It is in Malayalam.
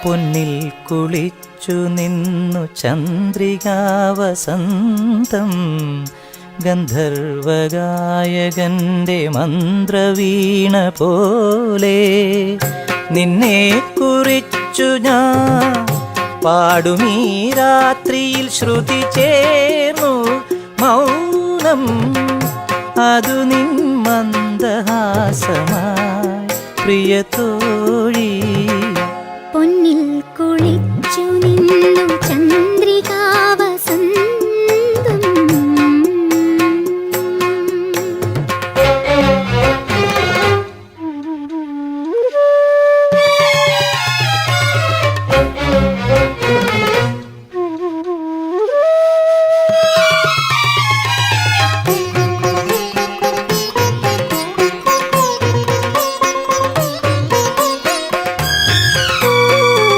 പൊന്നിൽ കുളിച്ചു നിന്നു ചന്ദ്രികാവസന്തം ഗന്ധർവഗായകന്റെ മന്ത്രവീണ പോലെ നിന്നെ കുറിച്ചു ഞാൻ പാടുമീ രാത്രിയിൽ ശ്രുതി ചേർന്നു മൗനം അതു നിൻ മന്ദഹാസമായി പ്രിയതോഴി പൊന്നിൽ കുളി